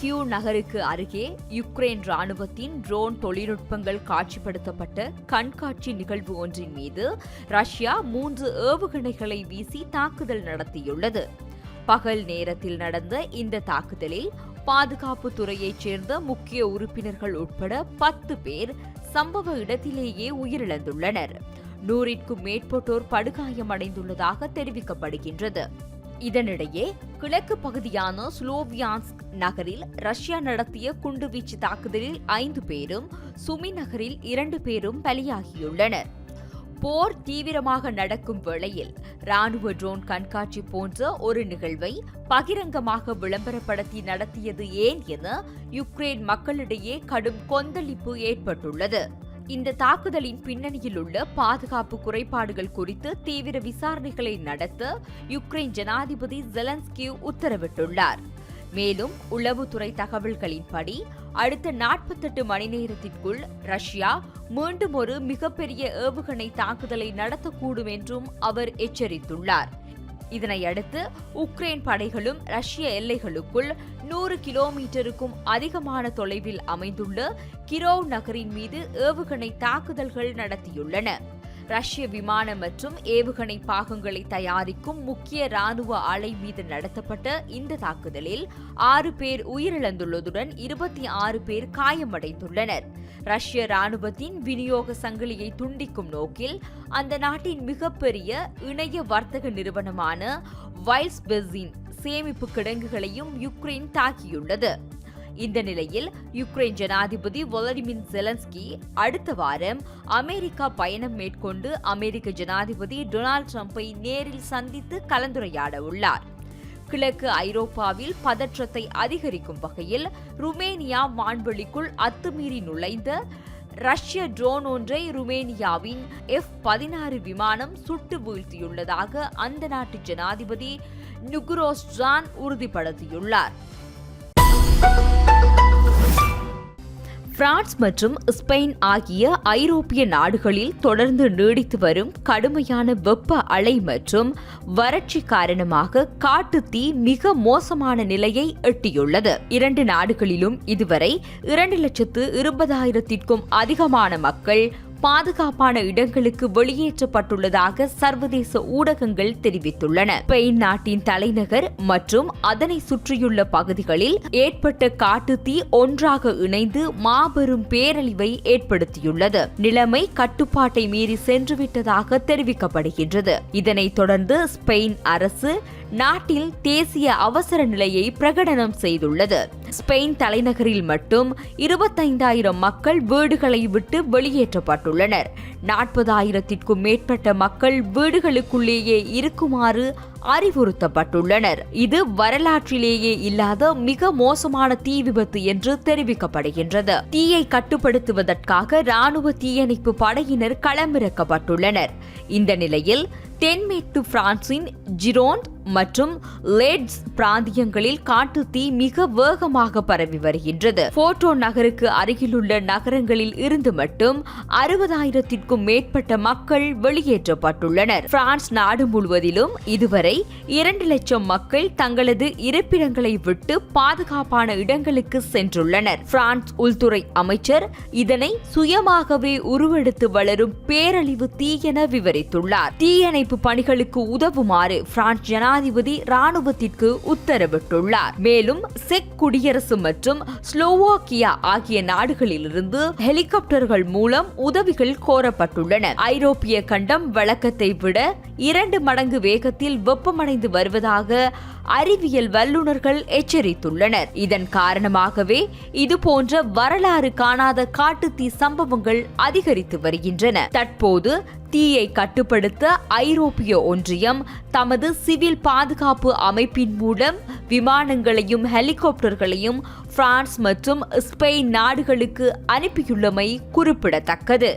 Q நகருக்கு அருகே Ukraine ராணுவத்தின் ட்ரோன் தொழில்நுட்பங்கள் காட்சிப்படுத்தப்பட்ட கண்காட்சி நிகழ்வு ஒன்றின் மீது ரஷ்யா 3 ஏவுகணைகளை வீசி தாக்குதல் நடத்தியுள்ளது. பகல் நேரத்தில் நடந்த இந்த தாக்குதலில் பாதுகாப்பு துறையைச் சேர்ந்த முக்கிய உறுப்பினர்கள் உட்பட 10 பேர் சம்பவ இடத்திலேயே உயிரிழந்துள்ளனர். 100க்கும் மேற்பட்டோர் படுகாயமடைந்துள்ளதாக தெரிவிக்கப்படுகின்றது. இதனிடையே கிழக்கு பகுதியான ஸ்லோவியான்ஸ்க் நகரில் ரஷ்யா நடத்திய குண்டுவீச்சு தாக்குதலில் 5 பேரும், சுமி நகரில் 2 பேரும் பலியாகியுள்ளனர். போர் தீவிரமாக நடக்கும் வேளையில் ராணுவ ட்ரோன் கண்காட்சி போன்ற ஒரு நிகழ்வை பகிரங்கமாக விளம்பரப்படுத்தி நடத்தியது ஏன் என யுக்ரைன் மக்களிடையே கடும் கொந்தளிப்பு ஏற்பட்டுள்ளது. இந்த தாக்குதலின் பின்னணியில் உள்ள பாதுகாப்பு குறைபாடுகள் குறித்து தீவிர விசாரணைகளை நடத்த யுக்ரைன் ஜனாதிபதி ஜெலன்ஸ்கி உத்தரவிட்டுள்ளார். மேலும் உளவுத்துறை தகவல்களின்படி அடுத்த 48 மணி நேரத்திற்குள் ரஷ்யா மீண்டும் ஒரு மிகப்பெரிய ஏவுகணை தாக்குதலை நடத்தக்கூடும் என்றும் அவர் எச்சரித்துள்ளார். இதனையடுத்து உக்ரைன் படைகளும் ரஷ்ய எல்லைகளுக்குள் 100 கிலோமீட்டருக்கும் அதிகமான தொலைவில் அமைந்துள்ள கிரோவ் நகரின் மீது ஏவுகணை தாக்குதல்கள் நடத்தியுள்ளன. ரஷ்ய விமான மற்றும் ஏவுகணை பாகங்களை தயாரிக்கும் முக்கிய ராணுவ ஆலை மீது நடத்தப்பட்ட இந்த தாக்குதலில் 6 பேர் உயிரிழந்துள்ளதுடன் 26 பேர் காயமடைந்துள்ளனர். ரஷ்ய ராணுவத்தின் விநியோக சங்கிலியை துண்டிக்கும் நோக்கில் அந்த நாட்டின் மிகப்பெரிய இணைய வர்த்தக நிறுவனமான வைல்ஸ்பெசின் சேமிப்பு கிடங்குகளையும் யுக்ரைன் தாக்கியுள்ளது. இந்த நிலையில் யுக்ரைன் ஜனாதிபதி வோலடிமிர் ஜெலன்ஸ்கி அடுத்த வாரம் அமெரிக்கா பயணம் மேற்கொண்டு அமெரிக்க ஜனாதிபதி டொனால்ட் ட்ரம்பை நேரில் சந்தித்து கலந்துரையாட உள்ளார். கிழக்கு ஐரோப்பாவில் பதற்றத்தை அதிகரிக்கும் வகையில் ருமேனியா வான்வெளிக்குள் அத்துமீறி நுழைந்த ரஷ்ய ட்ரோன் ஒன்றை ருமேனியாவின் F-16 விமானம் சுட்டு வீழ்த்தியுள்ளதாக அந்த நாட்டு ஜனாதிபதி நிகுரோஸ்ஜான் உறுதிப்படுத்தியுள்ளார். பிரான்ஸ் மற்றும் ஸ்பெயின் ஆகிய ஐரோப்பிய நாடுகளில் தொடர்ந்து நீடித்து வரும் கடுமையான வெப்ப அலை மற்றும் வறட்சி காரணமாக காட்டுத்தீ மிக மோசமான நிலையை எட்டியுள்ளது. 2 நாடுகளிலும் இதுவரை 2,20,000க்கும் அதிகமான மக்கள் பாதுகாப்பான இடங்களுக்கு வெளியேற்றப்பட்டுள்ளதாக சர்வதேச ஊடகங்கள் தெரிவித்துள்ளன. ஸ்பெயின் நாட்டின் தலைநகர் மற்றும் அதனை சுற்றியுள்ள பகுதிகளில் ஏற்பட்ட காட்டுத்தீ ஒன்றாக இணைந்து மாபெரும் பேரழிவை ஏற்படுத்தியுள்ளது. நிலைமை கட்டுப்பாட்டை மீறி சென்றுவிட்டதாக தெரிவிக்கப்படுகின்றது. இதனைத் தொடர்ந்து ஸ்பெயின் அரசு நாட்டில் தேசிய அவசர நிலையை பிரகடனம் செய்துள்ளது. ஸ்பெயின் தலைநகரில் மட்டும் 25,000 மக்கள் வீடுகளை விட்டு வெளியேற்றப்பட்டுள்ளனர். 40,000க்கும் மேற்பட்ட மக்கள் வீடுகளுக்குள்ளேயே இருக்குமாறு அறிவுறுத்தப்பட்டுள்ளனர். இது வரலாற்றிலேயே இல்லாத மிக மோசமான தீ விபத்து என்று தெரிவிக்கப்படுகின்றது. தீயை கட்டுப்படுத்துவதற்காக ராணுவ தீயணைப்பு படையினர் களமிறக்கப்பட்டுள்ளனர். இந்த நிலையில் தென்மேற்கு பிரான்சின் ஜிரோண்ட் மற்றும் லேட்ஸ் பிராந்தியங்களில் காட்டுத்தீ மிக வேகமாக பரவி வருகின்றது. போர்டோ நகருக்கு அருகிலுள்ள நகரங்களில் இருந்து மட்டும் 60,000க்கும் மேற்பட்ட மக்கள் வெளியேற்றப்பட்டுள்ளனர். பிரான்ஸ் நாடு முழுவதிலும் இதுவரை 2 லட்சம் மக்கள் தங்களது இருப்பிடங்களை விட்டு பாதுகாப்பான இடங்களுக்கு சென்றுள்ளனர். பிரான்ஸ் உள்துறை அமைச்சர் இதனை சுயமாகவே உருவெடுத்து வளரும் பேரழிவு தீ என விவரித்துள்ளார். தீயணைப்பு பணிகளுக்கு உதவுமாறு பிரான்ஸ் ஜனாதிபதி ராணுவத்திற்கு உத்தரவிட்டுள்ளார். மேலும் செக் குடியரசு மற்றும் ஸ்லோவாக்கியா ஆகிய நாடுகளிலிருந்து ஹெலிகாப்டர்கள் மூலம் உதவிகள் கோரப்பட்டுள்ளன. ஐரோப்பிய கண்டம் வழக்கத்தை விட 2 மடங்கு வேகத்தில் வெப்பமடைந்து வருவதாக அறிவியல் வல்லுநர்கள் எச்சரித்துள்ளனர். இதன் காரணமாகவே இதுபோன்ற வரலாறு காணாத காட்டுத்தீ சம்பவங்கள் அதிகரித்து வருகின்றன. தற்போது தீயை கட்டுப்படுத்த ஐரோப்பிய ஒன்றியம் தமது சிவில் பாதுகாப்பு அமைப்பின் மூலம் விமானங்களையும் ஹெலிகாப்டர்களையும் பிரான்ஸ் மற்றும் ஸ்பெயின் நாடுகளுக்கு அனுப்பியுள்ளமை குறிப்பிடத்தக்கது.